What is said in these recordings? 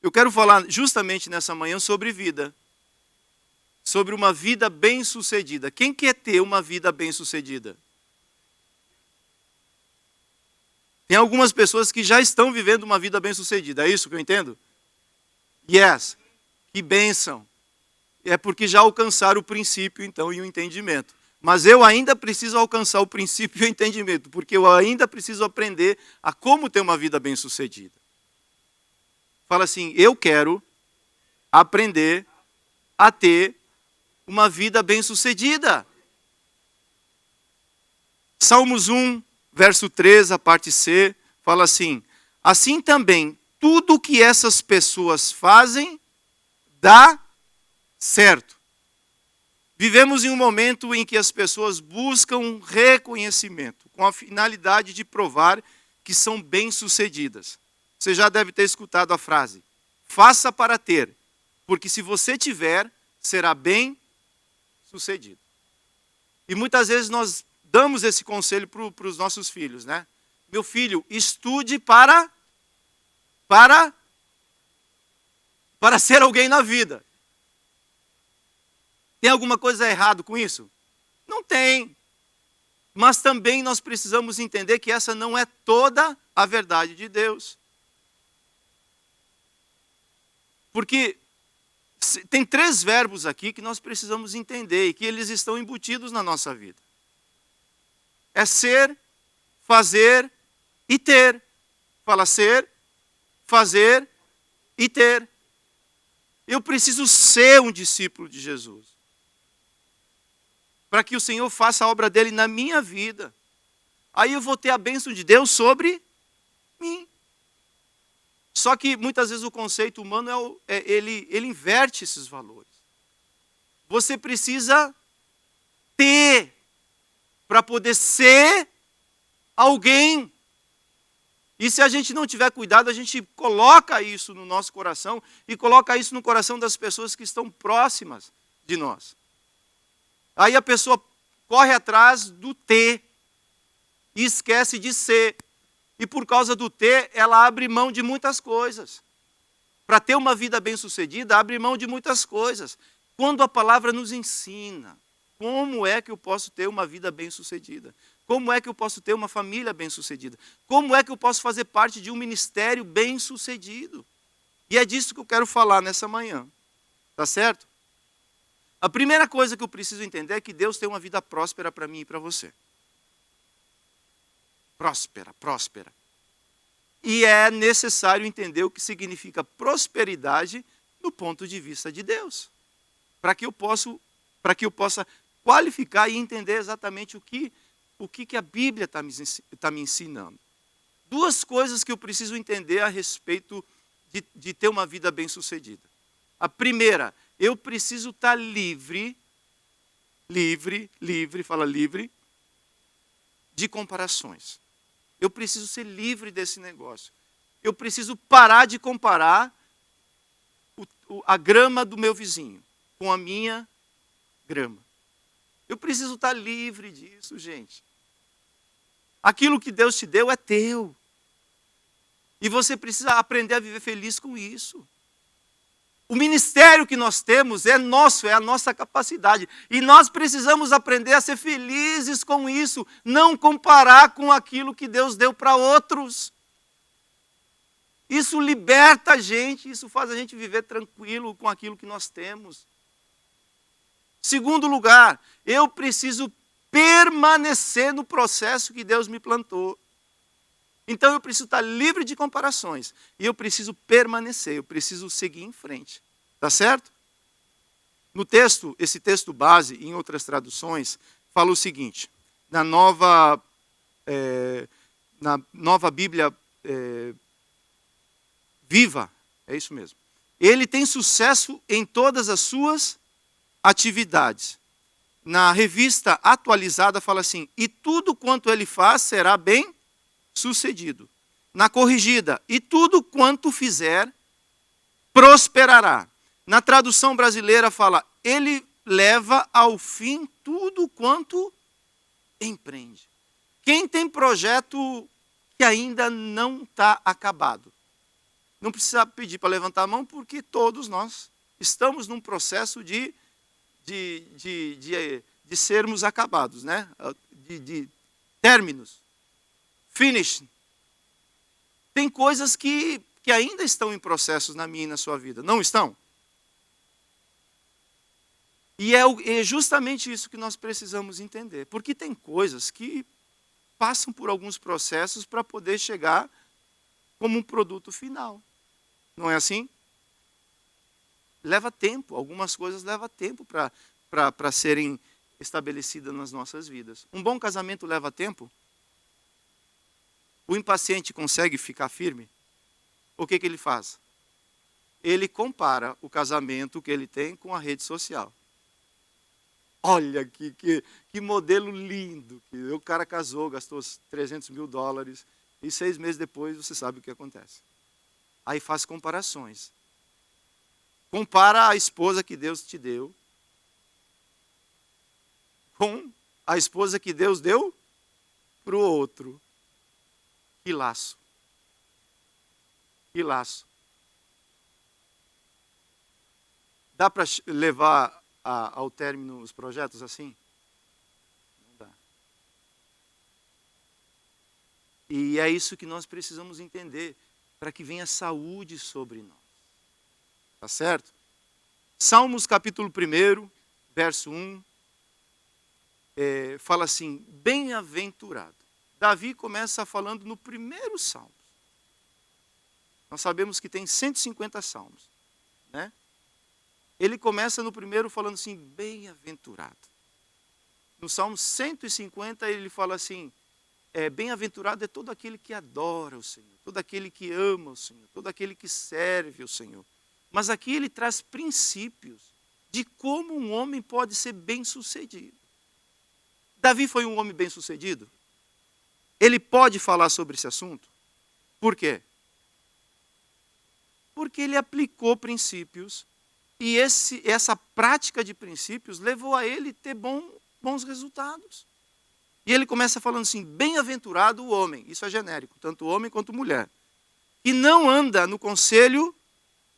Eu quero falar justamente nessa manhã sobre vida. Sobre uma vida bem-sucedida. Quem quer ter uma vida bem-sucedida? Tem algumas pessoas que já estão vivendo uma vida bem-sucedida. É isso que eu entendo? Yes. Que bênção. É porque já alcançaram o princípio, então, e o entendimento. Mas eu ainda preciso alcançar o princípio e o entendimento, porque eu ainda preciso aprender a como ter uma vida bem-sucedida. Fala assim, eu quero aprender a ter uma vida bem-sucedida. Salmos 1, verso 3, a parte C, fala assim, assim também, tudo que essas pessoas fazem, dá certo. Vivemos em um momento em que as pessoas buscam reconhecimento, com a finalidade de provar que são bem-sucedidas. Você já deve ter escutado a frase, faça para ter, porque se você tiver, será bem-sucedido. E muitas vezes nós damos esse conselho para os nossos filhos, né? Meu filho, estude para ser alguém na vida. Tem alguma coisa errada com isso? Não tem. Mas também nós precisamos entender que essa não é toda a verdade de Deus. Porque tem 3 verbos aqui que nós precisamos entender e que eles estão embutidos na nossa vida. É ser, fazer e ter. Fala ser, fazer e ter. Eu preciso ser um discípulo de Jesus. Para que o Senhor faça a obra dele na minha vida. Aí eu vou ter a bênção de Deus sobre mim. Só que muitas vezes o conceito humano ele inverte esses valores. Você precisa ter para poder ser alguém. E se a gente não tiver cuidado, a gente coloca isso no nosso coração e coloca isso no coração das pessoas que estão próximas de nós. Aí a pessoa corre atrás do ter e esquece de ser. E por causa do ter, ela abre mão de muitas coisas. Para ter uma vida bem-sucedida, abre mão de muitas coisas. Quando a palavra nos ensina como é que eu posso ter uma vida bem-sucedida, como é que eu posso ter uma família bem-sucedida, como é que eu posso fazer parte de um ministério bem-sucedido. E é disso que eu quero falar nessa manhã. Tá certo? A primeira coisa que eu preciso entender é que Deus tem uma vida próspera para mim e para você. Próspera, próspera. E é necessário entender o que significa prosperidade do ponto de vista de Deus. Para que eu possa qualificar e entender exatamente o que a Bíblia está me ensinando. 2 coisas que eu preciso entender a respeito de ter uma vida bem-sucedida. A primeira, eu preciso estar livre, fala livre, de comparações. Eu preciso ser livre desse negócio. Eu preciso parar de comparar a grama do meu vizinho com a minha grama. Eu preciso estar livre disso, gente. Aquilo que Deus te deu é teu. E você precisa aprender a viver feliz com isso. O ministério que nós temos é nosso, é a nossa capacidade. E nós precisamos aprender a ser felizes com isso, não comparar com aquilo que Deus deu para outros. Isso liberta a gente, isso faz a gente viver tranquilo com aquilo que nós temos. Segundo lugar, eu preciso permanecer no processo que Deus me plantou. Então eu preciso estar livre de comparações. E eu preciso permanecer, eu preciso seguir em frente. Tá certo? No texto, esse texto base, em outras traduções, fala o seguinte. Na nova Bíblia Viva, é isso mesmo. Ele tem sucesso em todas as suas atividades. Na revista atualizada fala assim, e tudo quanto ele faz será bem sucedido. Na corrigida, e tudo quanto fizer prosperará. Na tradução brasileira fala, ele leva ao fim tudo quanto empreende. Quem tem projeto que ainda não está acabado? Não precisa pedir para levantar a mão, porque todos nós estamos num processo de sermos acabados, né? De términos. Finish. Tem coisas que ainda estão em processos na minha e na sua vida. Não estão? E é justamente isso que nós precisamos entender. Porque tem coisas que passam por alguns processos para poder chegar como um produto final. Não é assim? Leva tempo. Algumas coisas levam tempo para serem estabelecidas nas nossas vidas. Um bom casamento leva tempo? O impaciente consegue ficar firme? O que ele faz? Ele compara o casamento que ele tem com a rede social. Olha que modelo lindo. O cara casou, gastou $300 mil, e 6 meses depois você sabe o que acontece. Aí faz comparações. Compara a esposa que Deus te deu com a esposa que Deus deu para o outro. Que laço. Que laço. Dá para levar ao término os projetos assim? Não dá. E é isso que nós precisamos entender, para que venha saúde sobre nós. Tá certo? Salmos capítulo 1, verso 1, fala assim, bem-aventurado. Davi começa falando no primeiro salmo. Nós sabemos que tem 150 salmos, né? Ele começa no primeiro falando assim, bem-aventurado. No Salmo 150 ele fala assim, bem-aventurado é todo aquele que adora o Senhor, todo aquele que ama o Senhor, todo aquele que serve o Senhor. Mas aqui ele traz princípios de como um homem pode ser bem-sucedido. Davi foi um homem bem-sucedido? Ele pode falar sobre esse assunto? Por quê? Porque ele aplicou princípios e essa prática de princípios levou a ele ter bons resultados. E ele começa falando assim, bem-aventurado o homem, isso é genérico, tanto homem quanto mulher, que não anda no conselho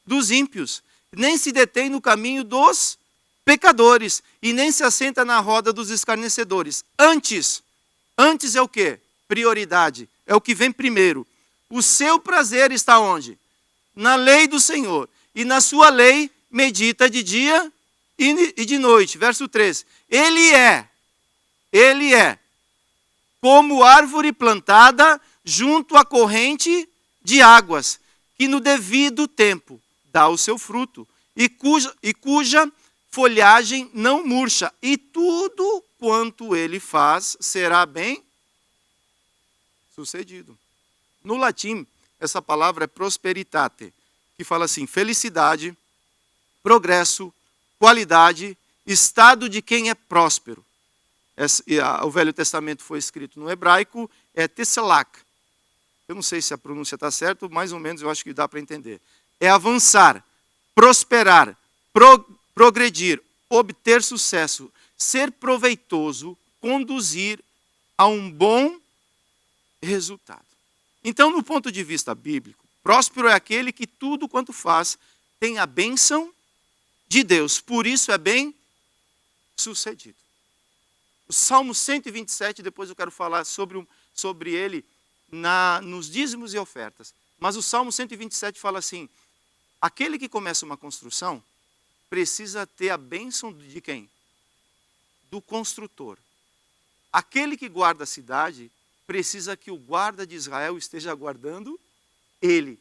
dos ímpios, nem se detém no caminho dos pecadores, e nem se assenta na roda dos escarnecedores. Antes é o quê? Prioridade, é o que vem primeiro. O seu prazer está onde? Na lei do Senhor, e na sua lei medita de dia e de noite. Verso 3. Ele é como árvore plantada junto à corrente de águas, que no devido tempo dá o seu fruto, e cuja folhagem não murcha, e tudo quanto ele faz será bem sucedido. No latim, essa palavra é prosperitate, que fala assim, felicidade, progresso, qualidade, estado de quem é próspero. O Velho Testamento foi escrito no hebraico, é tesselak. Eu não sei se a pronúncia está certa, mais ou menos eu acho que dá para entender. É avançar, prosperar, progredir, obter sucesso, ser proveitoso, conduzir a um bom resultado. Então, no ponto de vista bíblico, próspero é aquele que tudo quanto faz tem a bênção de Deus. Por isso é bem sucedido. O Salmo 127, depois eu quero falar sobre ele nos dízimos e ofertas. Mas o Salmo 127 fala assim, aquele que começa uma construção precisa ter a bênção de quem? Do construtor. Aquele que guarda a cidade precisa que o guarda de Israel esteja guardando ele.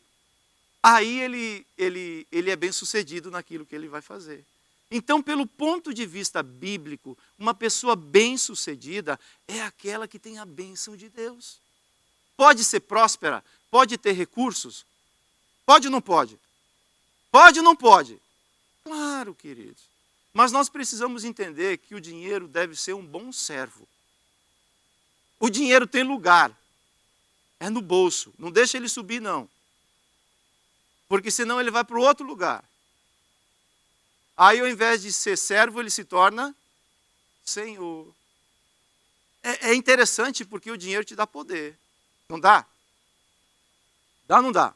Aí ele é bem sucedido naquilo que ele vai fazer. Então, pelo ponto de vista bíblico, uma pessoa bem-sucedida é aquela que tem a bênção de Deus. Pode ser próspera, pode ter recursos, pode ou não pode? Pode ou não pode? Claro, queridos. Mas nós precisamos entender que o dinheiro deve ser um bom servo. O dinheiro tem lugar, é no bolso, não deixa ele subir não. Porque senão ele vai para o outro lugar. Aí, ao invés de ser servo, ele se torna senhor. É interessante porque o dinheiro te dá poder. Não dá? Dá ou não dá?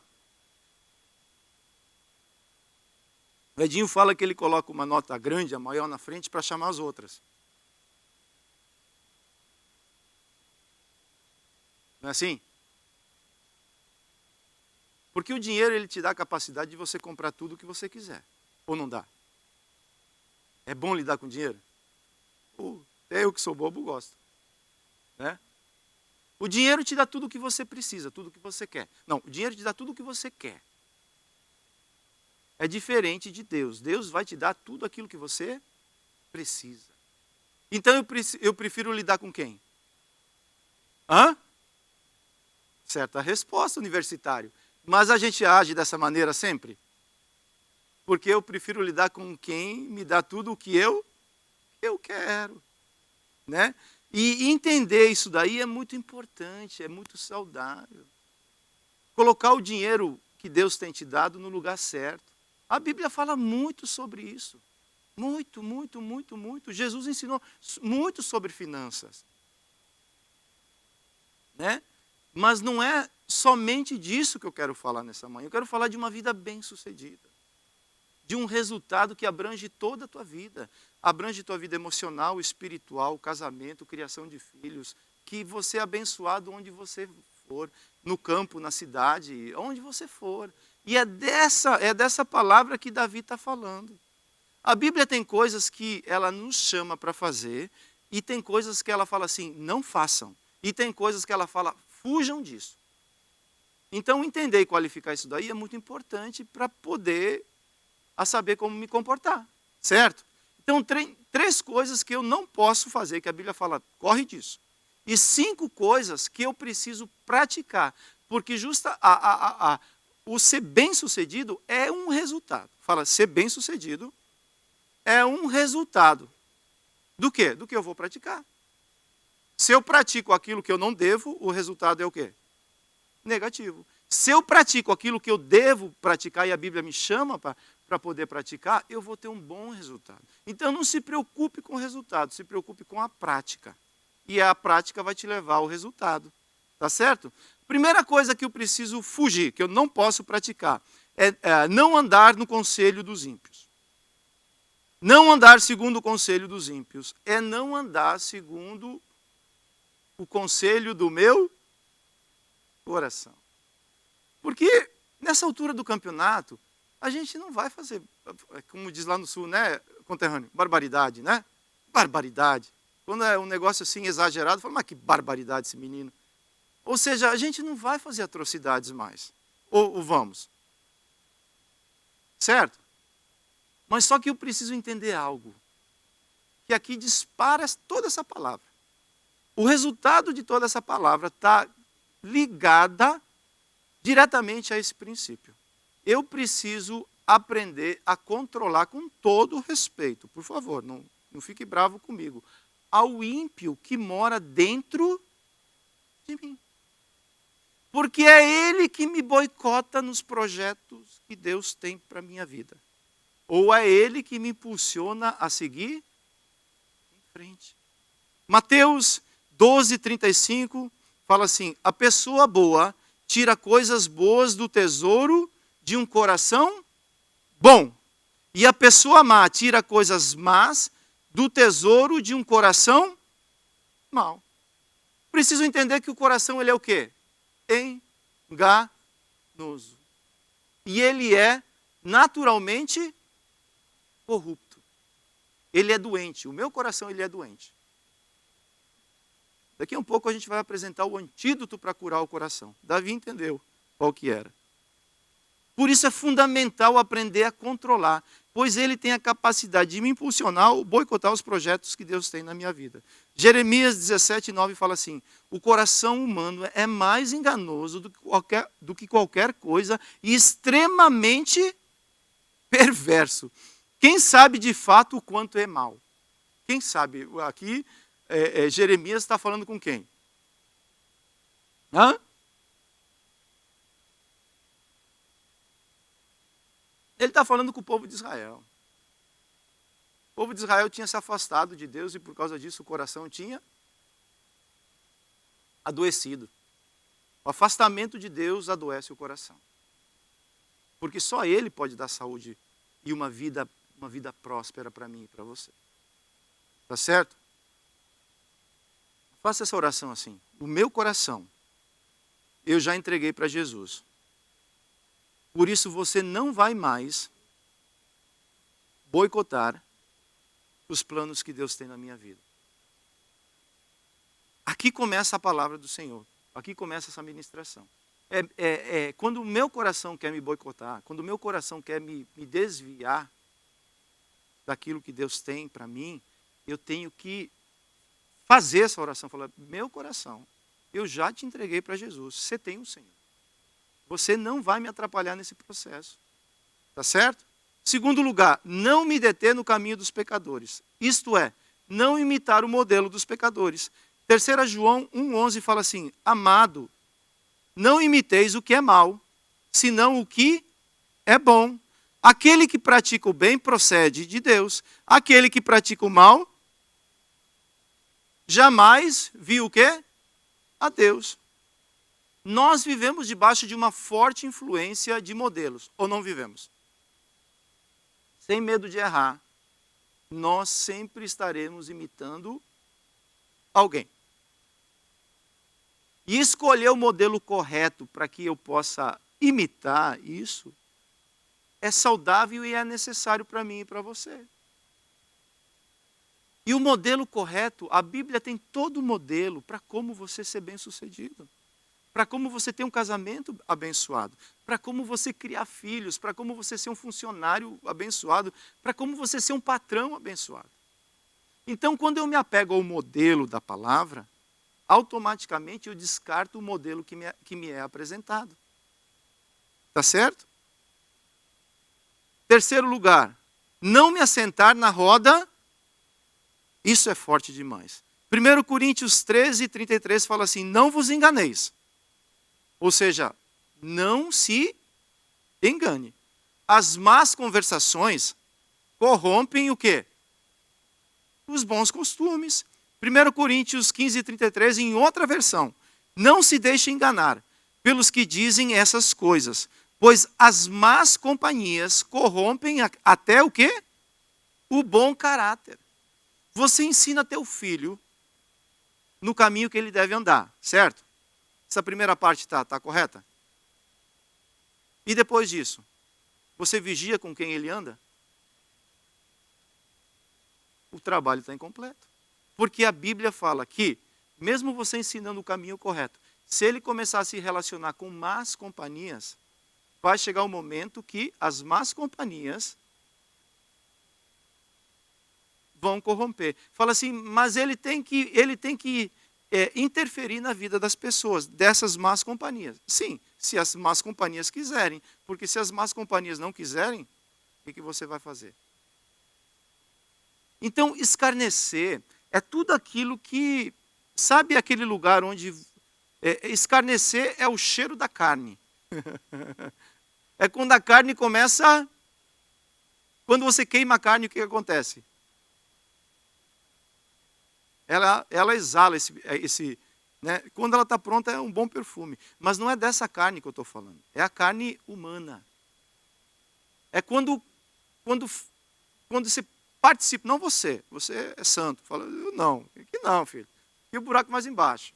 O Edinho fala que ele coloca uma nota grande, a maior na frente, para chamar as outras. Não é assim? Porque o dinheiro ele te dá a capacidade de você comprar tudo o que você quiser. Ou não dá? É bom lidar com dinheiro? Até eu que sou bobo gosto. Né? O dinheiro te dá tudo o que você precisa, tudo o que você quer. Não, o dinheiro te dá tudo o que você quer. É diferente de Deus. Deus vai te dar tudo aquilo que você precisa. Então eu prefiro lidar com quem? Hã? Certa resposta, universitário. Mas a gente age dessa maneira sempre? Porque eu prefiro lidar com quem me dá tudo o que eu quero. Né? E entender isso daí é muito importante, é muito saudável. Colocar o dinheiro que Deus tem te dado no lugar certo. A Bíblia fala muito sobre isso. Muito, muito, muito, muito. Jesus ensinou muito sobre finanças. Né? Mas não é somente disso que eu quero falar nessa manhã. Eu quero falar de uma vida bem-sucedida. De um resultado que abrange toda a tua vida. Abrange tua vida emocional, espiritual, casamento, criação de filhos. Que você é abençoado onde você for. No campo, na cidade, onde você for. E é dessa palavra que Davi está falando. A Bíblia tem coisas que ela nos chama para fazer. E tem coisas que ela fala assim, não façam. E tem coisas que ela fala, fujam disso. Então entender e qualificar isso daí é muito importante para poder saber como me comportar, certo? Então, três coisas que eu não posso fazer, que a Bíblia fala, corre disso. E 5 coisas que eu preciso praticar, porque o ser bem-sucedido é um resultado. Fala, ser bem-sucedido é um resultado. Do quê? Do que eu vou praticar. Se eu pratico aquilo que eu não devo, o resultado é o quê? Negativo. Se eu pratico aquilo que eu devo praticar e a Bíblia me chama para poder praticar, eu vou ter um bom resultado. Então não se preocupe com o resultado, se preocupe com a prática. E a prática vai te levar ao resultado. Tá certo? Primeira coisa que eu preciso fugir, que eu não posso praticar, é não andar no conselho dos ímpios. Não andar segundo o conselho dos ímpios. É não andar segundo o conselho do meu coração. Porque nessa altura do campeonato, a gente não vai fazer, como diz lá no sul, né, conterrâneo, barbaridade, né? Barbaridade. Quando é um negócio assim exagerado, fala, mas que barbaridade esse menino. Ou seja, a gente não vai fazer atrocidades mais. Ou vamos. Certo? Mas só que eu preciso entender algo. Que aqui dispara toda essa palavra. O resultado de toda essa palavra está ligada diretamente a esse princípio. Eu preciso aprender a controlar com todo o respeito. Por favor, não fique bravo comigo. Ao ímpio que mora dentro de mim. Porque é ele que me boicota nos projetos que Deus tem para a minha vida. Ou é ele que me impulsiona a seguir em frente. Mateus 12:35 fala assim, a pessoa boa tira coisas boas do tesouro de um coração bom. E a pessoa má tira coisas más do tesouro de um coração mau. Preciso entender que o coração ele é o quê? Enganoso. E ele é naturalmente corrupto. Ele é doente. O meu coração ele é doente. Daqui a um pouco a gente vai apresentar o antídoto para curar o coração. Davi entendeu qual que era. Por isso é fundamental aprender a controlar, pois ele tem a capacidade de me impulsionar ou boicotar os projetos que Deus tem na minha vida. Jeremias 17:9 fala assim, o coração humano é mais enganoso do que qualquer coisa e extremamente perverso. Quem sabe de fato o quanto é mal? Quem sabe? Aqui Jeremias está falando com quem? Hã? Ele está falando com o povo de Israel. O povo de Israel tinha se afastado de Deus e por causa disso o coração tinha adoecido. O afastamento de Deus adoece o coração. Porque só Ele pode dar saúde e uma vida próspera para mim e para você. Tá certo? Faça essa oração assim. O meu coração, eu já entreguei para Jesus. Por isso você não vai mais boicotar os planos que Deus tem na minha vida. Aqui começa a palavra do Senhor. Aqui começa essa ministração. Quando o meu coração quer me boicotar, quando o meu coração quer me desviar daquilo que Deus tem para mim, eu tenho que fazer essa oração. Falar, meu coração, eu já te entreguei para Jesus. Você tem o Senhor. Você não vai me atrapalhar nesse processo. Tá certo? Segundo lugar, não me deter no caminho dos pecadores. Isto é, não imitar o modelo dos pecadores. 3 João 1,11 fala assim, amado, não imiteis o que é mal, senão o que é bom. Aquele que pratica o bem procede de Deus. Aquele que pratica o mal, jamais viu o quê? A Deus. Nós vivemos debaixo de uma forte influência de modelos, ou não vivemos? Sem medo de errar, nós sempre estaremos imitando alguém. E escolher o modelo correto para que eu possa imitar isso é saudável e é necessário para mim e para você. E o modelo correto, a Bíblia tem todo o modelo para como você ser bem-sucedido. Para como você ter um casamento abençoado. Para como você criar filhos. Para como você ser um funcionário abençoado. Para como você ser um patrão abençoado. Então, quando eu me apego ao modelo da palavra, automaticamente eu descarto o modelo que me é apresentado. Tá certo? 3º lugar, não me assentar na roda. Isso é forte demais. 1 Coríntios 13:33 fala assim, não vos enganeis. Ou seja, não se engane. As más conversações corrompem o quê? Os bons costumes. 1 Coríntios 15:33, em outra versão. Não se deixe enganar pelos que dizem essas coisas, pois as más companhias corrompem até o quê? O bom caráter. Você ensina teu filho no caminho que ele deve andar, certo? Essa primeira parte está correta? E depois disso, você vigia com quem ele anda? O trabalho está incompleto. Porque a Bíblia fala que, mesmo você ensinando o caminho correto, se ele começar a se relacionar com más companhias, vai chegar um momento que as más companhias vão corromper. Fala assim, mas ele tem que interferir na vida das pessoas, dessas más companhias. Sim, se as más companhias quiserem. Porque se as más companhias não quiserem, o que você vai fazer? Então, escarnecer é tudo aquilo que... Sabe aquele lugar onde... escarnecer é o cheiro da carne. É quando a carne começa... Quando você queima a carne, o que acontece? Ela exala esse né? Quando ela está pronta, é um bom perfume. Mas não é dessa carne que eu estou falando. É a carne humana. É quando você participa, não você é santo. Fala, não, aqui não, filho. E o buraco mais embaixo.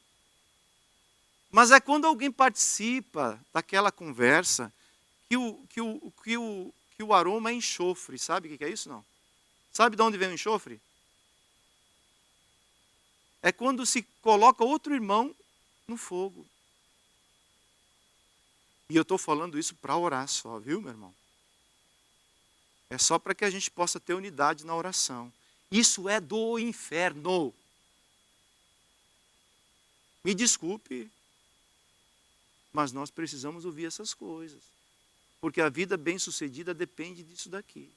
Mas é quando alguém participa daquela conversa que o aroma é enxofre. Sabe o que é isso, não? Sabe de onde vem o enxofre? É quando se coloca outro irmão no fogo. E eu estou falando isso para orar só, viu, meu irmão? É só para que a gente possa ter unidade na oração. Isso é do inferno. Me desculpe, mas nós precisamos ouvir essas coisas. Porque a vida bem-sucedida depende disso daqui.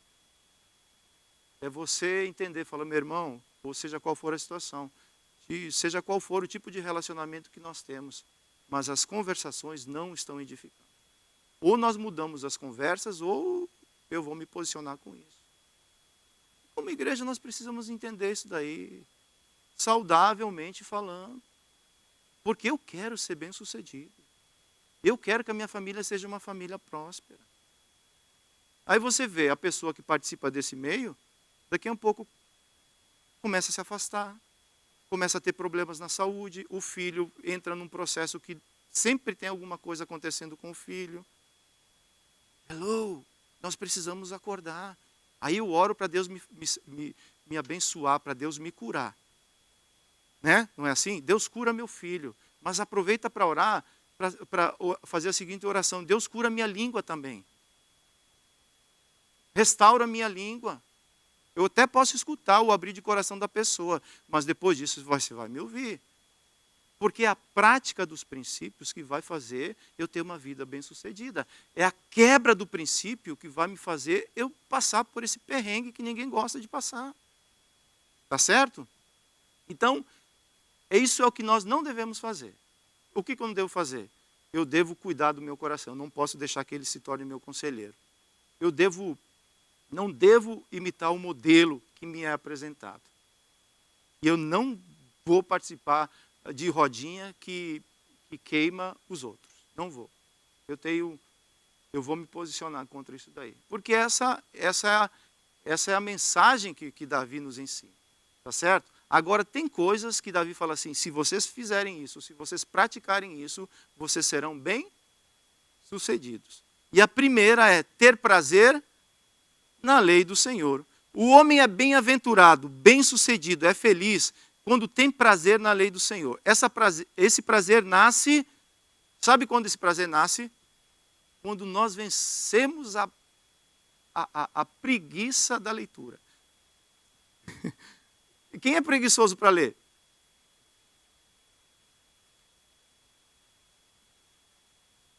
É você entender, falar, meu irmão, ou seja qual for a situação, seja qual for o tipo de relacionamento que nós temos, mas as conversações não estão edificando. Ou nós mudamos as conversas, ou eu vou me posicionar com isso. Como igreja, nós precisamos entender isso daí, saudavelmente falando. Porque eu quero ser bem-sucedido. Eu quero que a minha família seja uma família próspera. Aí você vê a pessoa que participa desse meio, daqui a um pouco começa a se afastar, começa a ter problemas na saúde, o filho entra num processo que sempre tem alguma coisa acontecendo com o filho. Hello, nós precisamos acordar. Aí eu oro para Deus me abençoar, para Deus me curar. Né? Não é assim? Deus cura meu filho. Mas aproveita para orar, para fazer a seguinte oração. Deus cura minha língua também. Restaura minha língua. Eu até posso escutar o abrir de coração da pessoa, mas depois disso você vai me ouvir. Porque é a prática dos princípios que vai fazer eu ter uma vida bem-sucedida. É a quebra do princípio que vai me fazer eu passar por esse perrengue que ninguém gosta de passar. Tá certo? Então, isso é o que nós não devemos fazer. O que eu não devo fazer? Eu devo cuidar do meu coração. Eu não posso deixar que ele se torne meu conselheiro. Não devo imitar o modelo que me é apresentado. E eu não vou participar de rodinha que queima os outros. Não vou. Eu vou me posicionar contra isso daí. Porque essa é a mensagem que Davi nos ensina. Tá certo? Agora, tem coisas que Davi fala assim, se vocês fizerem isso, se vocês praticarem isso, vocês serão bem-sucedidos. E a primeira é ter prazer na lei do Senhor. O homem é bem-aventurado, bem-sucedido, é feliz quando tem prazer na lei do Senhor. Esse prazer nasce, sabe quando esse prazer nasce? Quando nós vencemos a preguiça da leitura. Quem é preguiçoso para ler?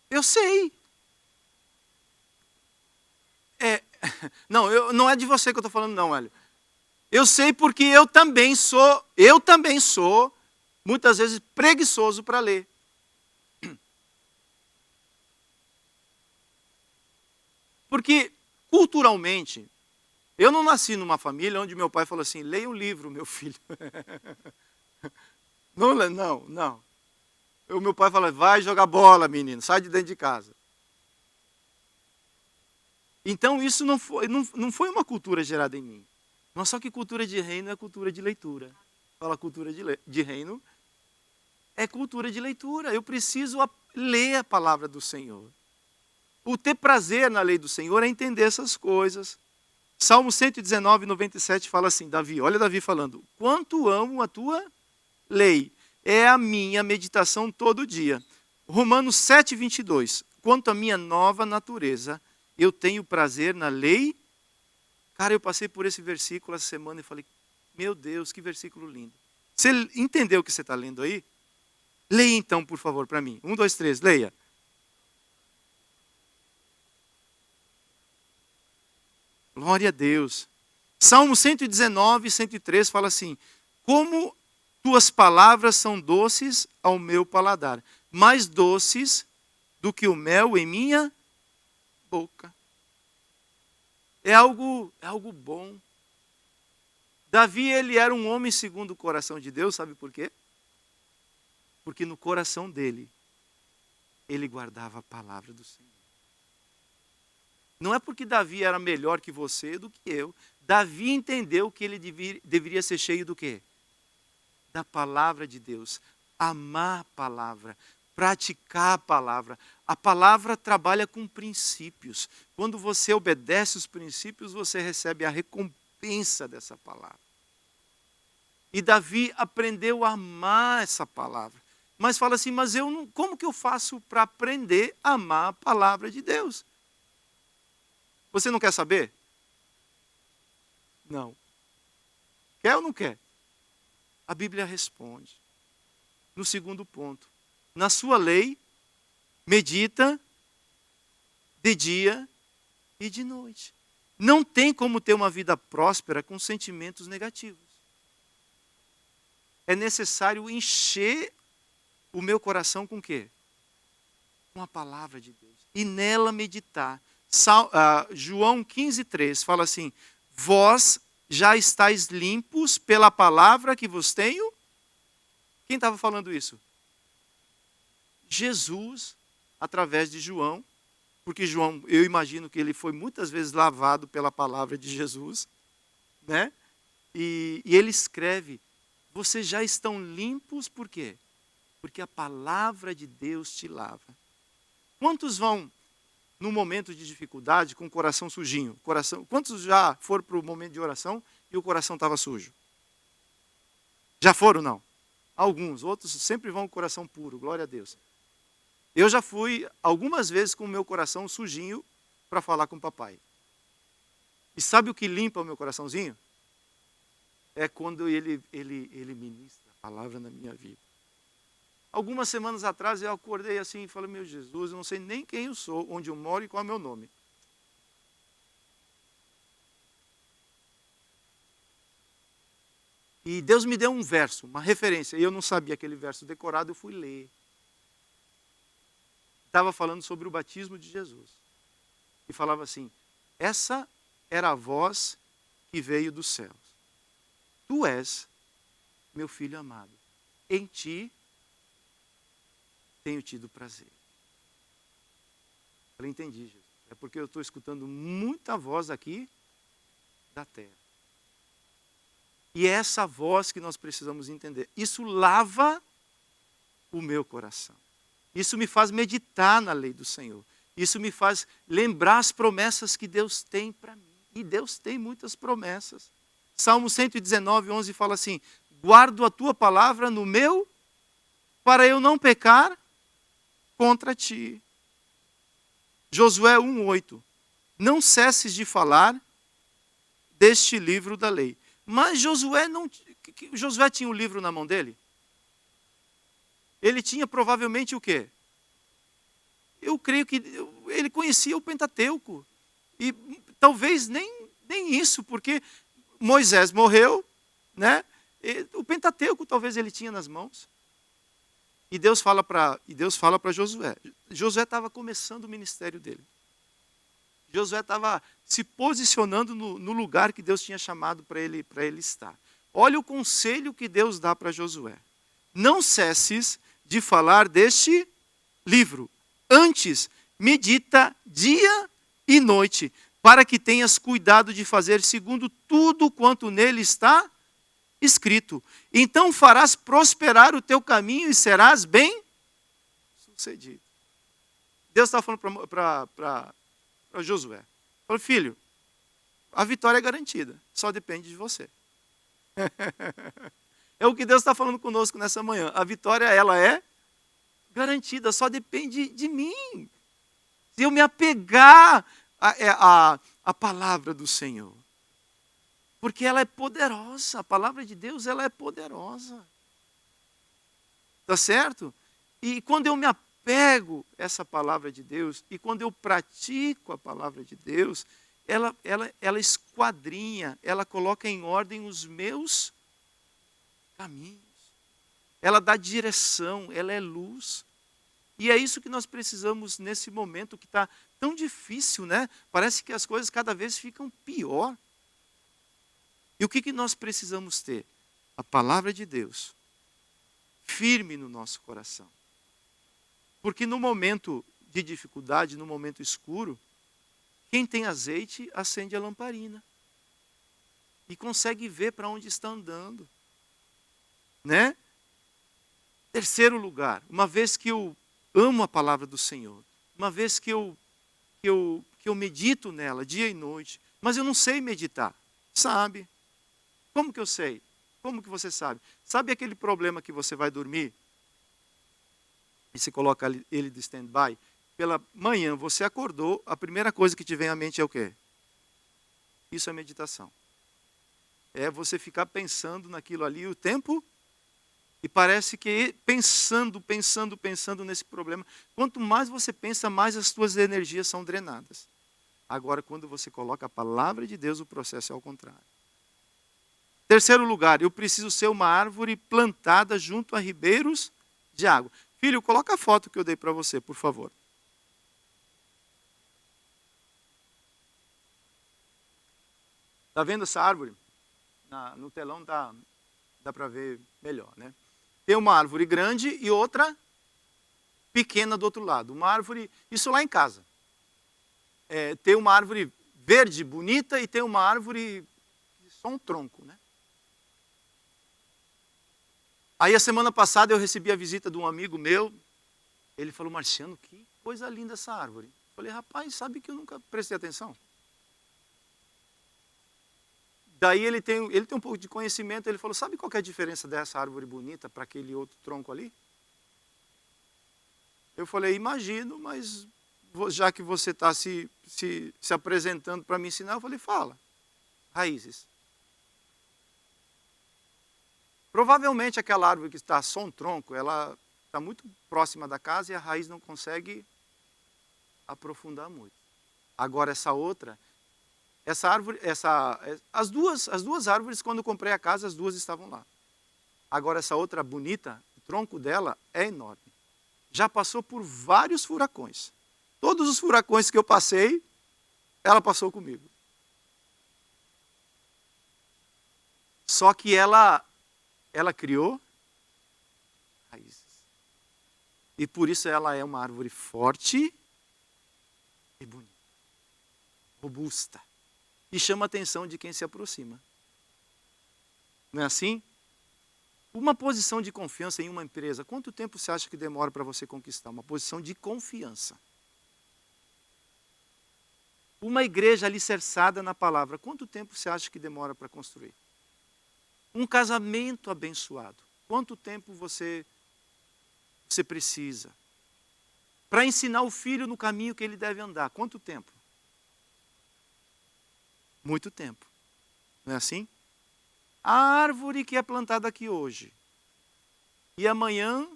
Eu sei. Não é de você que eu estou falando, não, Hélio. Eu sei porque eu também sou, muitas vezes, preguiçoso para ler. Porque, culturalmente, eu não nasci numa família onde meu pai falou assim, leia um livro, meu filho. Não. O meu pai falou, vai jogar bola, menino, sai de dentro de casa. Então, isso não foi uma cultura gerada em mim. Mas só que cultura de reino é cultura de leitura. Fala cultura de reino, é cultura de leitura. Eu preciso ler a palavra do Senhor. O ter prazer na lei do Senhor é entender essas coisas. Salmo 119, 97 fala assim, Davi, olha Davi falando, quanto amo a tua lei, é a minha meditação todo dia. Romanos 7, 22, quanto à minha nova natureza, eu tenho prazer na lei. Cara, eu passei por esse versículo essa semana e falei, meu Deus, que versículo lindo. Você entendeu o que você está lendo aí? Leia então, por favor, para mim. 1, 2, 3, leia. Glória a Deus. Salmo 119, 103 fala assim, como tuas palavras são doces ao meu paladar, mais doces do que o mel em minha boca. É algo bom. Davi, ele era um homem segundo o coração de Deus, sabe por quê? Porque no coração dele, ele guardava a palavra do Senhor. Não é porque Davi era melhor que você do que eu. Davi entendeu que ele deveria ser cheio do quê? Da palavra de Deus. Amar a palavra. Praticar a palavra. A palavra trabalha com princípios. Quando você obedece os princípios, você recebe a recompensa dessa palavra. E Davi aprendeu a amar essa palavra. Mas fala assim, mas como que eu faço para aprender a amar a palavra de Deus? Você não quer saber? Não. Quer ou não quer? A Bíblia responde. No segundo ponto. Na sua lei, medita de dia e de noite. Não tem como ter uma vida próspera com sentimentos negativos. É necessário encher o meu coração com o quê? Com a palavra de Deus. E nela meditar. João 15,3 fala assim, vós já estáis limpos pela palavra que vos tenho. Quem estava falando isso? Jesus, através de João, porque João, eu imagino que ele foi muitas vezes lavado pela palavra de Jesus, né? E ele escreve, vocês já estão limpos por quê? Porque a palavra de Deus te lava. Quantos vão, no momento de dificuldade, com o coração sujinho? Quantos já foram para o momento de oração e o coração estava sujo? Já foram, não? Alguns, outros sempre vão com o coração puro, glória a Deus. Eu já fui algumas vezes com o meu coração sujinho para falar com o papai. E sabe o que limpa o meu coraçãozinho? É quando ele ministra a palavra na minha vida. Algumas semanas atrás eu acordei assim e falei, meu Jesus, eu não sei nem quem eu sou, onde eu moro e qual é o meu nome. E Deus me deu um verso, uma referência, e eu não sabia aquele verso decorado, eu fui ler. Estava falando sobre o batismo de Jesus. E falava assim, essa era a voz que veio dos céus. Tu és meu filho amado, em ti tenho tido prazer. Eu entendi, Jesus. É porque eu estou escutando muita voz aqui da terra. E é essa voz que nós precisamos entender. Isso lava o meu coração. Isso me faz meditar na lei do Senhor. Isso me faz lembrar as promessas que Deus tem para mim. E Deus tem muitas promessas. Salmo 119, 11 fala assim, guardo a tua palavra no meu, para eu não pecar contra ti. Josué 1:8. Não cesses de falar deste livro da lei. Mas Josué tinha o livro na mão dele? Ele tinha provavelmente o quê? Eu creio que ele conhecia o Pentateuco. E talvez nem isso, porque Moisés morreu, né? E o Pentateuco talvez ele tinha nas mãos. E Deus fala para Josué. Josué estava começando o ministério dele. Josué estava se posicionando no lugar que Deus tinha chamado para ele estar. Olha o conselho que Deus dá para Josué. Não cesses de falar deste livro. Antes, medita dia e noite, para que tenhas cuidado de fazer segundo tudo quanto nele está escrito. Então farás prosperar o teu caminho e serás bem sucedido. Deus está falando para Josué. Falou, filho, a vitória é garantida, só depende de você. É o que Deus está falando conosco nessa manhã. A vitória, ela é garantida, só depende de mim. Se eu me apegar à palavra do Senhor. Porque ela é poderosa, a palavra de Deus, ela é poderosa. Tá certo? E quando eu me apego a essa palavra de Deus, e quando eu pratico a palavra de Deus, ela esquadrinha, ela coloca em ordem os meus caminhos. Ela dá direção, ela é luz. E é isso que nós precisamos nesse momento que está tão difícil, né? Parece que as coisas cada vez ficam pior. E o que nós precisamos ter? A palavra de Deus, firme no nosso coração. Porque no momento de dificuldade, no momento escuro, quem tem azeite acende a lamparina. E consegue ver para onde está andando. Né? Terceiro lugar, uma vez que eu amo a palavra do Senhor, uma vez que eu medito nela dia e noite, mas eu não sei meditar, sabe? Como que eu sei? Como que você sabe? Sabe aquele problema que você vai dormir e você coloca ele de stand-by? Pela manhã você acordou, a primeira coisa que te vem à mente é o quê? Isso é meditação. É você ficar pensando naquilo ali o tempo. E parece que pensando nesse problema, quanto mais você pensa, mais as suas energias são drenadas. Agora, quando você coloca a palavra de Deus, o processo é ao contrário. Terceiro lugar, eu preciso ser uma árvore plantada junto a ribeiros de água. Filho, coloca a foto que eu dei para você, por favor. Está vendo essa árvore? No telão dá para ver melhor, né? Tem uma árvore grande e outra pequena do outro lado. Uma árvore, isso lá em casa. ter uma árvore verde, bonita, e ter uma árvore só um tronco, né? Aí a semana passada eu recebi a visita de um amigo meu. Ele falou: Marciano, que coisa linda essa árvore. Eu falei: rapaz, sabe que eu nunca prestei atenção? Daí ele tem um pouco de conhecimento. Ele falou: sabe qual que é a diferença dessa árvore bonita para aquele outro tronco ali? Eu falei: imagino, mas já que você está se apresentando para me ensinar, eu falei: fala. Raízes. Provavelmente aquela árvore que está só um tronco, ela está muito próxima da casa e a raiz não consegue aprofundar muito. Agora essa outra, essa árvore, as duas árvores, quando eu comprei a casa, as duas estavam lá. Agora essa outra bonita, o tronco dela é enorme. Já passou por vários furacões. Todos os furacões que eu passei, ela passou comigo. Só que ela criou raízes. E por isso ela é uma árvore forte e bonita, robusta. E chama a atenção de quem se aproxima. Não é assim? Uma posição de confiança em uma empresa, quanto tempo você acha que demora para você conquistar? Uma posição de confiança. Uma igreja alicerçada na palavra, quanto tempo você acha que demora para construir? Um casamento abençoado, quanto tempo você precisa? Para ensinar o filho no caminho que ele deve andar, quanto tempo? Muito tempo. Não é assim? A árvore que é plantada aqui hoje e amanhã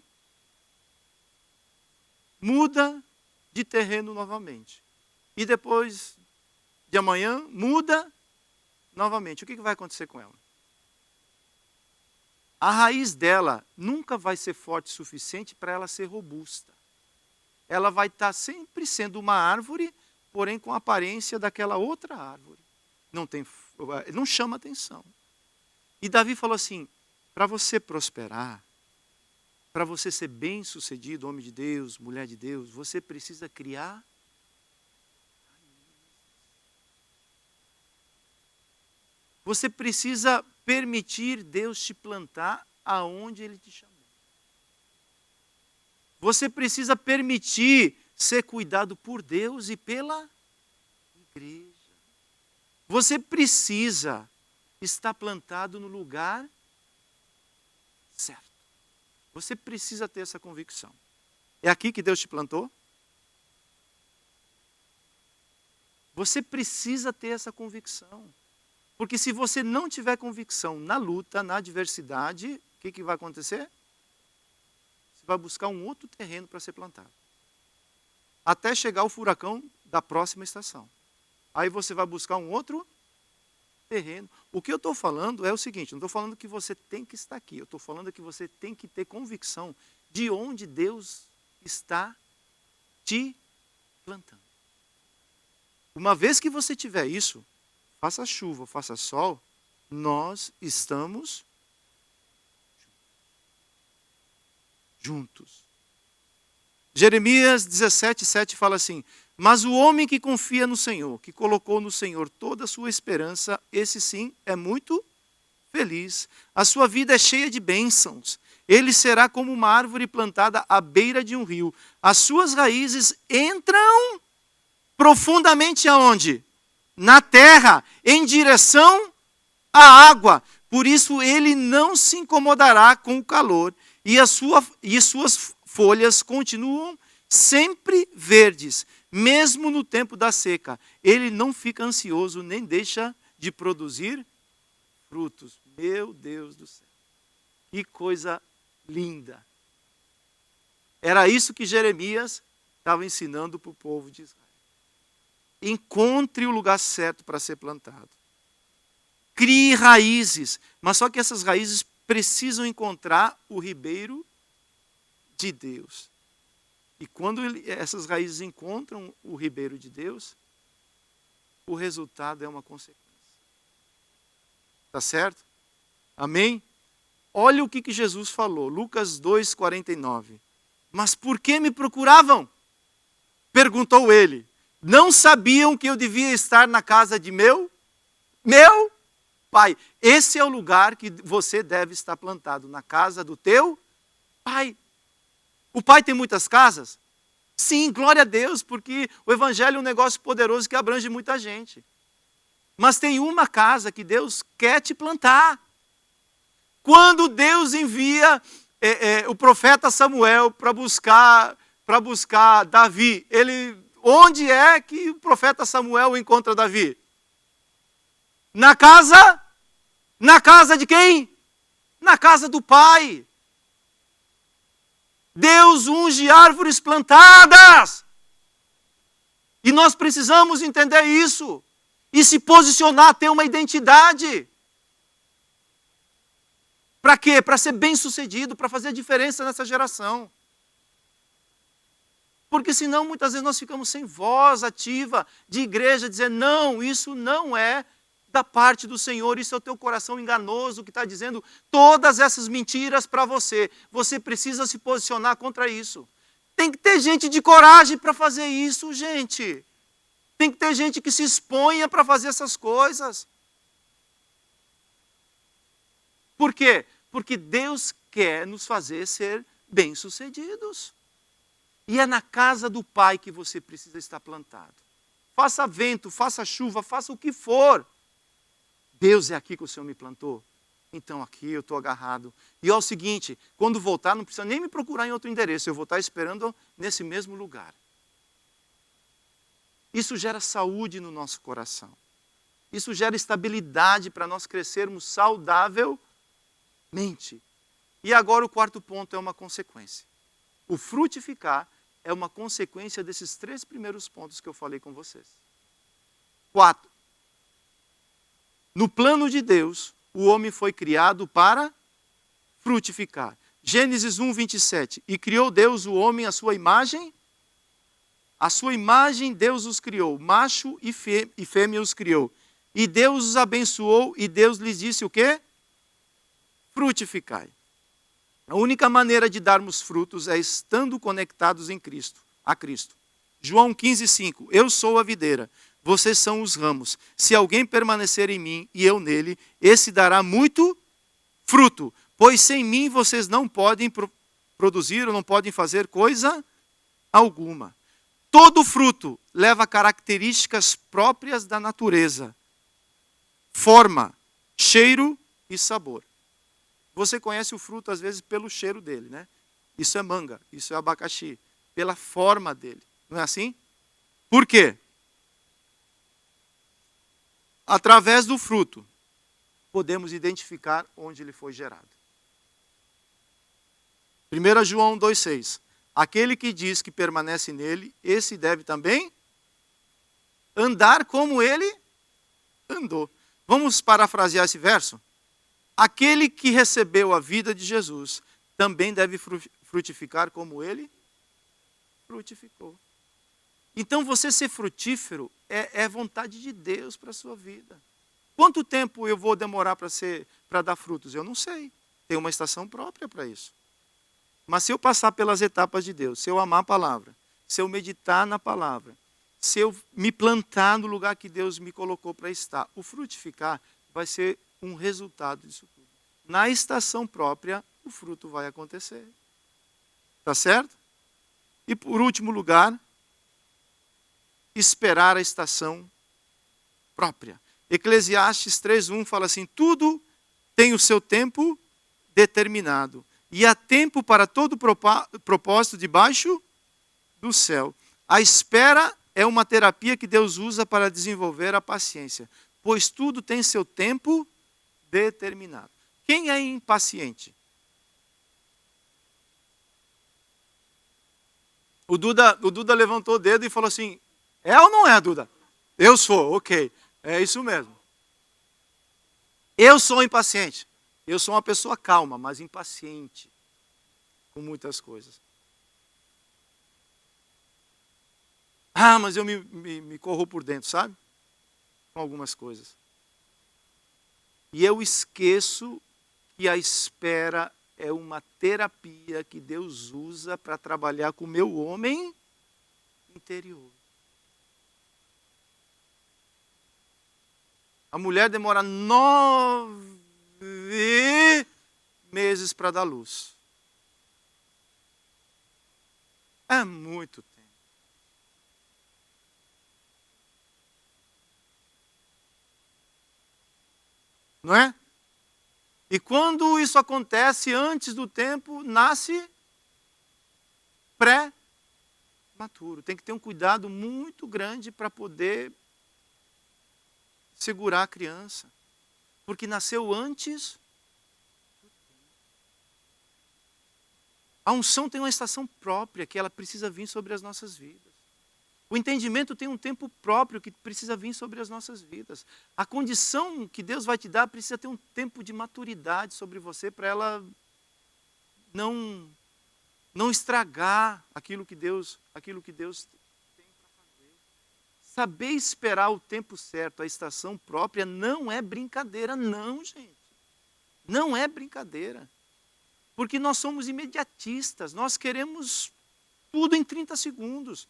muda de terreno novamente. E depois de amanhã muda novamente. O que vai acontecer com ela? A raiz dela nunca vai ser forte o suficiente para ela ser robusta. Ela vai estar sempre sendo uma árvore, porém com a aparência daquela outra árvore. Não chama atenção. E Davi falou assim: para você prosperar, para você ser bem-sucedido, homem de Deus, mulher de Deus, você precisa criar raízes. Você precisa permitir Deus te plantar aonde Ele te chamou. Você precisa permitir ser cuidado por Deus e pela igreja. Você precisa estar plantado no lugar certo. Você precisa ter essa convicção. É aqui que Deus te plantou? Você precisa ter essa convicção. Porque se você não tiver convicção na luta, na adversidade, o que vai acontecer? Você vai buscar um outro terreno para ser plantado. Até chegar o furacão da próxima estação. Aí você vai buscar um outro terreno. O que eu estou falando é o seguinte: não estou falando que você tem que estar aqui. Eu estou falando que você tem que ter convicção de onde Deus está te plantando. Uma vez que você tiver isso, faça chuva, faça sol, nós estamos juntos. Jeremias 17:7 fala assim: mas o homem que confia no Senhor, que colocou no Senhor toda a sua esperança, esse sim é muito feliz. A sua vida é cheia de bênçãos. Ele será como uma árvore plantada à beira de um rio. As suas raízes entram profundamente aonde? Na terra, em direção à água. Por isso ele não se incomodará com o calor, e suas folhas continuam sempre verdes, mesmo no tempo da seca. Ele não fica ansioso, nem deixa de produzir frutos. Meu Deus do céu, que coisa linda. Era isso que Jeremias estava ensinando para o povo de Israel. Encontre o lugar certo para ser plantado. Crie raízes, mas só que essas raízes precisam encontrar o ribeiro de Deus. E quando essas raízes encontram o ribeiro de Deus, o resultado é uma consequência. Tá certo? Amém? Olha o que Jesus falou, Lucas 2:49. Mas por que me procuravam? Perguntou ele. Não sabiam que eu devia estar na casa de meu pai. Esse é o lugar que você deve estar plantado, na casa do teu pai. O pai tem muitas casas? Sim, glória a Deus, porque o evangelho é um negócio poderoso que abrange muita gente. Mas tem uma casa que Deus quer te plantar. Quando Deus envia o profeta Samuel para buscar Davi, onde é que o profeta Samuel encontra Davi? Na casa de quem? Na casa do pai. Deus unge árvores plantadas. E nós precisamos entender isso. E se posicionar, ter uma identidade. Para quê? Para ser bem-sucedido, para fazer a diferença nessa geração. Porque senão muitas vezes nós ficamos sem voz ativa de igreja, dizer, não, isso não é da parte do Senhor, isso é o teu coração enganoso que está dizendo todas essas mentiras para você. Você precisa se posicionar contra isso. Tem que ter gente de coragem para fazer isso, gente. Tem que ter gente que se exponha para fazer essas coisas. Por quê? Porque Deus quer nos fazer ser bem-sucedidos. E é na casa do Pai que você precisa estar plantado. Faça vento, faça chuva, faça o que for. Deus, é aqui que o Senhor me plantou. Então aqui eu estou agarrado. E é o seguinte, quando voltar não precisa nem me procurar em outro endereço. Eu vou estar esperando nesse mesmo lugar. Isso gera saúde no nosso coração. Isso gera estabilidade para nós crescermos saudavelmente. E agora o quarto ponto é uma consequência. O frutificar é uma consequência desses 3 primeiros pontos que eu falei com vocês. 4. No plano de Deus, o homem foi criado para frutificar. Gênesis 1, 27. E criou Deus o homem à sua imagem. A sua imagem Deus os criou. Macho e fêmea os criou. E Deus os abençoou e Deus lhes disse o quê? Frutificai. A única maneira de darmos frutos é estando conectados a Cristo. João 15, 5. Eu sou a videira, vocês são os ramos. Se alguém permanecer em mim e eu nele, esse dará muito fruto. Pois sem mim vocês não podem produzir ou não podem fazer coisa alguma. Todo fruto leva características próprias da natureza. Forma, cheiro e sabor. Você conhece o fruto, às vezes, pelo cheiro dele, né? Isso é manga, isso é abacaxi. Pela forma dele. Não é assim? Por quê? Através do fruto, podemos identificar onde ele foi gerado. 1 João 2,6. Aquele que diz que permanece nele, esse deve também andar como ele andou. Vamos parafrasear esse verso? Aquele que recebeu a vida de Jesus também deve frutificar como ele frutificou. Então você ser frutífero é vontade de Deus para a sua vida. Quanto tempo eu vou demorar para dar frutos? Eu não sei. Tem uma estação própria para isso. Mas se eu passar pelas etapas de Deus, se eu amar a palavra, se eu meditar na palavra, se eu me plantar no lugar que Deus me colocou para estar, o frutificar vai ser um resultado disso tudo. Na estação própria, o fruto vai acontecer. Tá certo? E por último lugar, esperar a estação própria. Eclesiastes 3:1 fala assim: tudo tem o seu tempo determinado, e há tempo para todo propósito debaixo do céu. A espera é uma terapia que Deus usa para desenvolver a paciência, pois tudo tem seu tempo determinado. Quem é impaciente? O Duda levantou o dedo e falou assim: é ou não é, Duda? Eu sou, ok. É isso mesmo. Eu sou impaciente. Eu sou uma pessoa calma, mas impaciente com muitas coisas. Ah, mas eu me corro por dentro, sabe? Com algumas coisas. E eu esqueço que a espera é uma terapia que Deus usa para trabalhar com o meu homem interior. A mulher demora 9 meses para dar luz. É muito tempo. Não é? E quando isso acontece antes do tempo, nasce pré-maturo. Tem que ter um cuidado muito grande para poder segurar a criança. Porque nasceu antes. A unção tem uma estação própria que ela precisa vir sobre as nossas vidas. O entendimento tem um tempo próprio que precisa vir sobre as nossas vidas. A condição que Deus vai te dar precisa ter um tempo de maturidade sobre você para ela não estragar aquilo que Deus tem para fazer. Saber esperar o tempo certo, a estação própria, não é brincadeira, não, gente. Não é brincadeira. Porque nós somos imediatistas, nós queremos tudo em 30 segundos.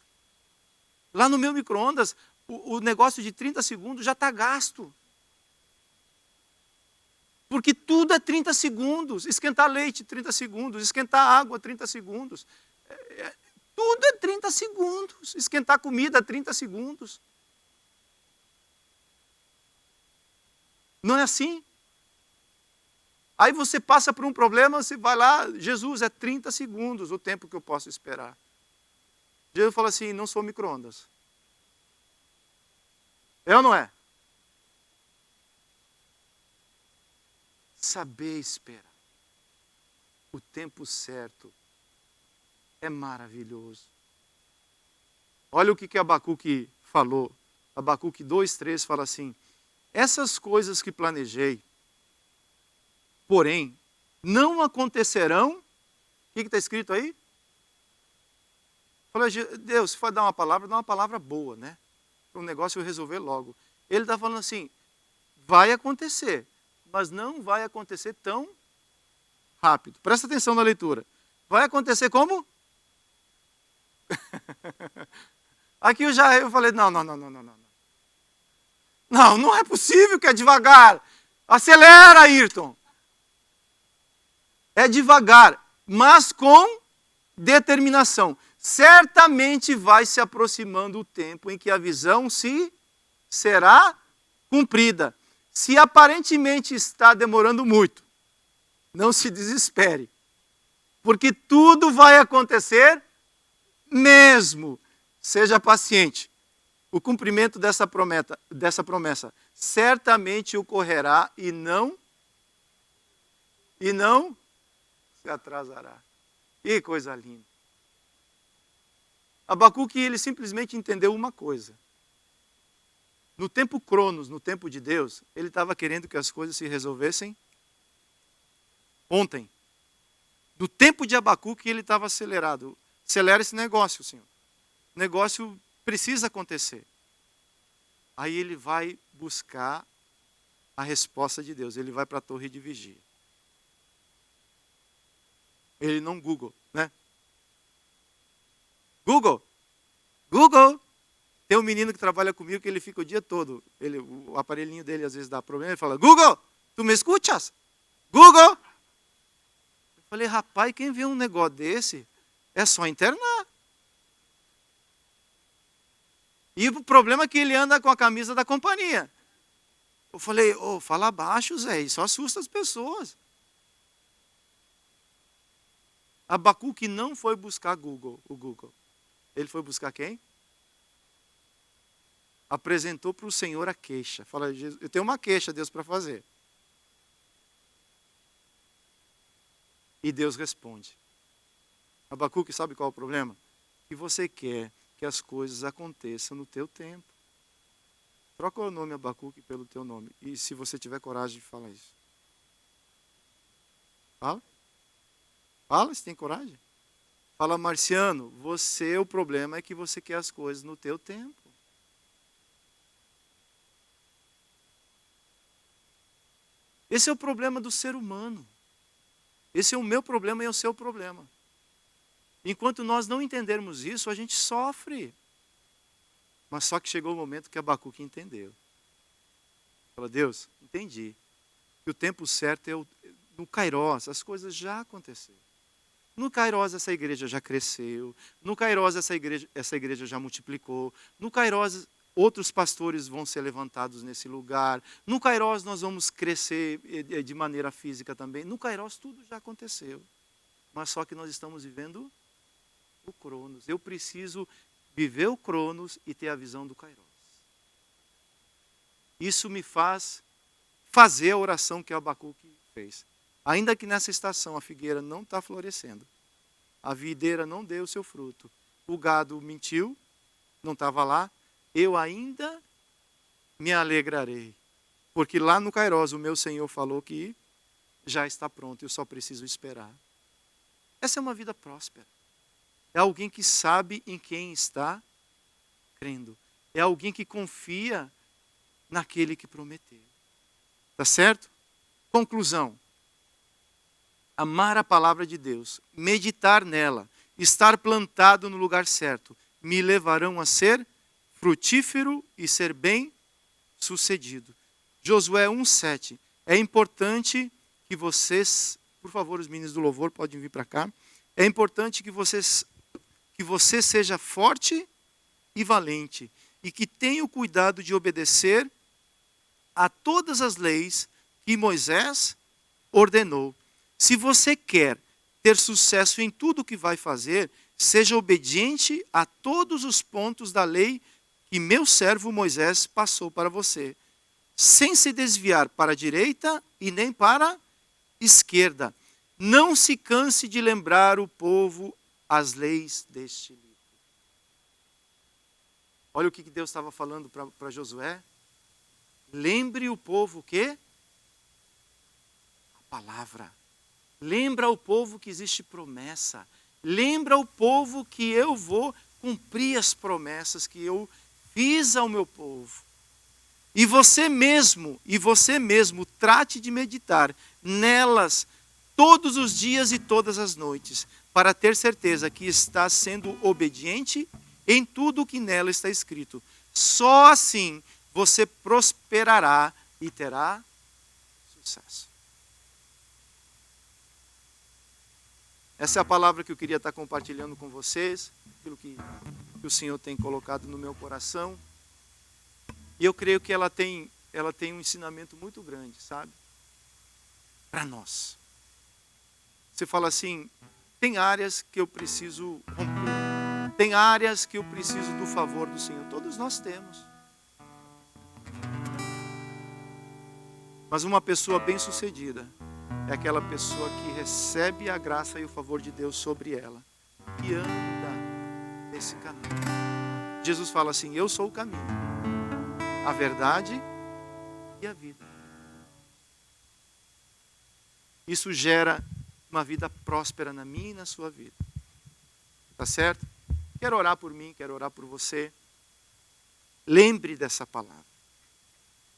Lá no meu micro-ondas, o negócio de 30 segundos já está gasto. Porque tudo é 30 segundos. Esquentar leite, 30 segundos. Esquentar água, 30 segundos. Tudo é 30 segundos. Esquentar comida, 30 segundos. Não é assim? Aí você passa por um problema, você vai lá, Jesus, é 30 segundos o tempo que eu posso esperar. Jesus fala assim, não sou micro-ondas. É ou não é? Saber esperar. O tempo certo é maravilhoso. Olha o que Abacuque falou. Abacuque 2:3 fala assim, essas coisas que planejei, porém, não acontecerão. O que está escrito aí? Falei, Deus, se for dar uma palavra, dá uma palavra boa, né? Para o negócio eu resolver logo. Ele está falando assim, vai acontecer, mas não vai acontecer tão rápido. Presta atenção na leitura. Vai acontecer como? Aqui eu falei, não. Não é possível que é devagar. Acelera, Ayrton. É devagar, mas com determinação. Certamente vai se aproximando o tempo em que a visão será cumprida. Se aparentemente está demorando muito, não se desespere, porque tudo vai acontecer mesmo. Seja paciente. O cumprimento dessa promessa certamente ocorrerá e não se atrasará. Que coisa linda. Abacuque, ele simplesmente entendeu uma coisa. No tempo Cronos, no tempo de Deus, ele estava querendo que as coisas se resolvessem ontem. No tempo de Abacuque, ele estava acelerado. Acelera esse negócio, Senhor. O negócio precisa acontecer. Aí ele vai buscar a resposta de Deus. Ele vai para a torre de vigia. Ele não Google, né? Google. Tem um menino que trabalha comigo que ele fica o dia todo. O aparelhinho dele às vezes dá problema. Ele fala, Google, tu me escutas? Google. Eu falei, rapaz, quem vê um negócio desse é só internar. E o problema é que ele anda com a camisa da companhia. Eu falei, fala baixo, Zé, isso assusta as pessoas. Abacuque não foi buscar o Google. Ele foi buscar quem? Apresentou para o Senhor a queixa. Fala, eu tenho uma queixa, Deus, para fazer. E Deus responde. Abacuque, sabe qual é o problema? Que você quer que as coisas aconteçam no teu tempo. Troca o nome Abacuque pelo teu nome. E se você tiver coragem de falar isso. Fala, se tem coragem. Fala, Marciano, o problema é que você quer as coisas no teu tempo. Esse é o problema do ser humano. Esse é o meu problema e é o seu problema. Enquanto nós não entendermos isso, a gente sofre. Mas só que chegou o momento que Abacuque entendeu. Fala, Deus, entendi que o tempo certo no Kairos, as coisas já aconteceram. No Kairos essa igreja já cresceu, no Kairos essa igreja já multiplicou, no Kairos outros pastores vão ser levantados nesse lugar, no Kairos nós vamos crescer de maneira física também, no Kairos tudo já aconteceu, mas só que nós estamos vivendo o Cronos. Eu preciso viver o Cronos e ter a visão do Kairos. Isso me faz fazer a oração que Abacuque fez. Ainda que nessa estação a figueira não está florescendo, a videira não deu o seu fruto, o gado mentiu, não estava lá, eu ainda me alegrarei. Porque lá no Kairos o meu Senhor falou que já está pronto, eu só preciso esperar. Essa é uma vida próspera. É alguém que sabe em quem está crendo. É alguém que confia naquele que prometeu. Tá certo? Conclusão. Amar a palavra de Deus, meditar nela, estar plantado no lugar certo, me levarão a ser frutífero e ser bem sucedido. Josué 1:7. É importante que vocês, por favor, os meninos do louvor podem vir para cá. É importante que você seja forte e valente e que tenha o cuidado de obedecer a todas as leis que Moisés ordenou. Se você quer ter sucesso em tudo o que vai fazer, seja obediente a todos os pontos da lei que meu servo Moisés passou para você, sem se desviar para a direita e nem para a esquerda. Não se canse de lembrar o povo as leis deste livro. Olha o que Deus estava falando para Josué. Lembre o povo o quê? A palavra. Lembra o povo que existe promessa. Lembra o povo que eu vou cumprir as promessas que eu fiz ao meu povo. E você mesmo trate de meditar nelas todos os dias e todas as noites, para ter certeza que está sendo obediente em tudo o que nela está escrito. Só assim você prosperará e terá sucesso. Essa é a palavra que eu queria estar compartilhando com vocês, aquilo que o Senhor tem colocado no meu coração. E eu creio que ela tem um ensinamento muito grande, sabe? Para nós. Você fala assim, tem áreas que eu preciso romper. Tem áreas que eu preciso do favor do Senhor. Todos nós temos. Mas uma pessoa bem-sucedida é aquela pessoa que recebe a graça e o favor de Deus sobre ela e anda nesse caminho. Jesus fala assim, eu sou o caminho, a verdade e a vida. Isso gera uma vida próspera na minha e na sua vida. Tá certo? Quero orar por mim, quero orar por você. Lembre dessa palavra.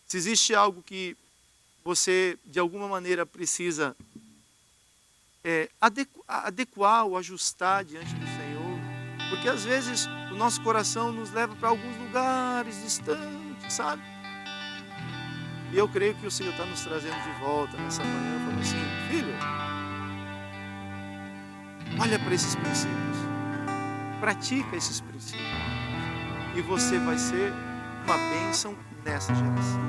Se existe algo que você, de alguma maneira, precisa adequar ou ajustar diante do Senhor, porque às vezes o nosso coração nos leva para alguns lugares distantes, sabe? E eu creio que o Senhor está nos trazendo de volta nessa manhã, falando assim, filho, olha para esses princípios, pratica esses princípios, e você vai ser uma bênção nessa geração.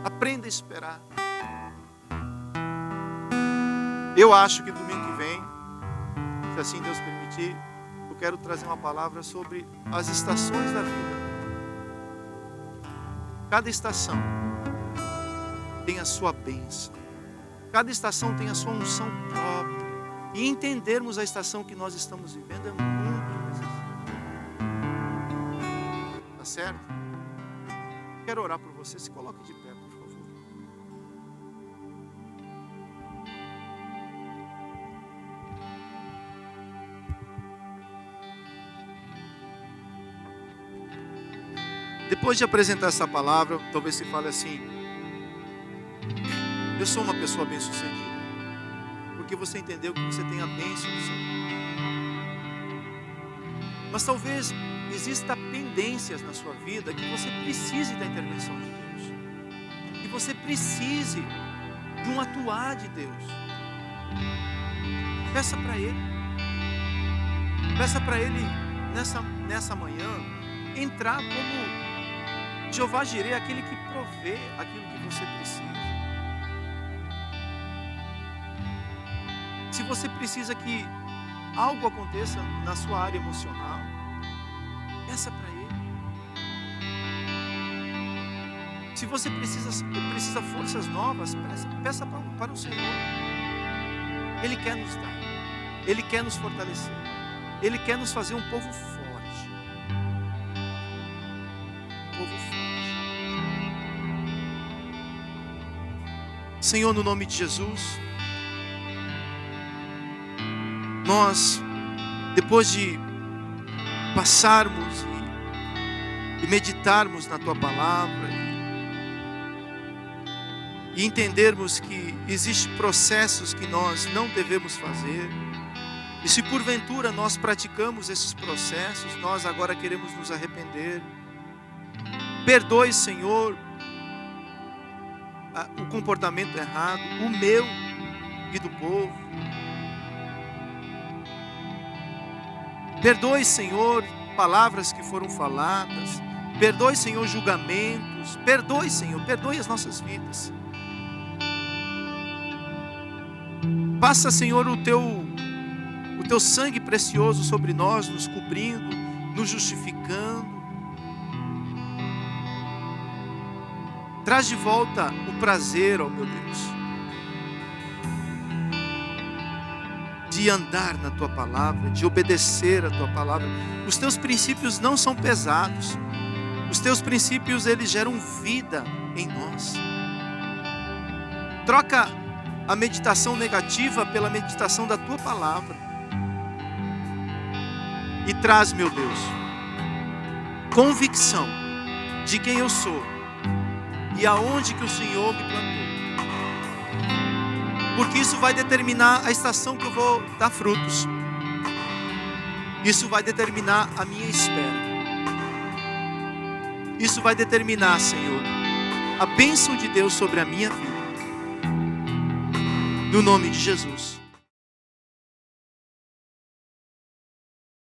Aprenda a esperar. Eu acho que domingo que vem, se assim Deus permitir, eu quero trazer uma palavra sobre as estações da vida. Cada estação tem a sua bênção. Cada estação tem a sua unção própria. E entendermos a estação que nós estamos vivendo é muito necessário. Tá certo? Quero orar por você. Se coloque de pé, por favor. Depois de apresentar essa palavra, talvez você fale assim, eu sou uma pessoa bem-sucedida. Porque você entendeu que você tem a bênção do Senhor. Mas talvez exista pendências na sua vida que você precise da intervenção de Deus. você precise de um atuar de Deus, peça para Ele. Peça para Ele nessa manhã entrar como Jeová Jireh, aquele que provê aquilo que você precisa. Se você precisa que algo aconteça na sua área emocional, peça para Ele. Se você precisa forças novas, peça para o Senhor. Ele quer nos dar, Ele quer nos fortalecer, Ele quer nos fazer um povo forte. Um povo forte. Senhor, no nome de Jesus, nós, depois de passarmos e meditarmos na Tua palavra e entendermos que existem processos que nós não devemos fazer, e se porventura nós praticamos esses processos, nós agora queremos nos arrepender. Perdoe, Senhor, o comportamento errado, o meu e do povo. Perdoe, Senhor, palavras que foram faladas. Perdoe, Senhor, julgamentos. Perdoe, Senhor, perdoe as nossas vidas. Passa, Senhor, o Teu sangue precioso sobre nós, nos cobrindo, nos justificando. Traz de volta o prazer, ó meu Deus, de andar na Tua palavra, de obedecer a Tua palavra. Os Teus princípios não são pesados. Os Teus princípios, eles geram vida em nós. Troca a meditação negativa pela meditação da Tua palavra. E traz, meu Deus, convicção de quem eu sou e aonde que o Senhor me plantou. Porque isso vai determinar a estação que eu vou dar frutos. Isso vai determinar a minha espera. Isso vai determinar, Senhor, a bênção de Deus sobre a minha vida. No nome de Jesus.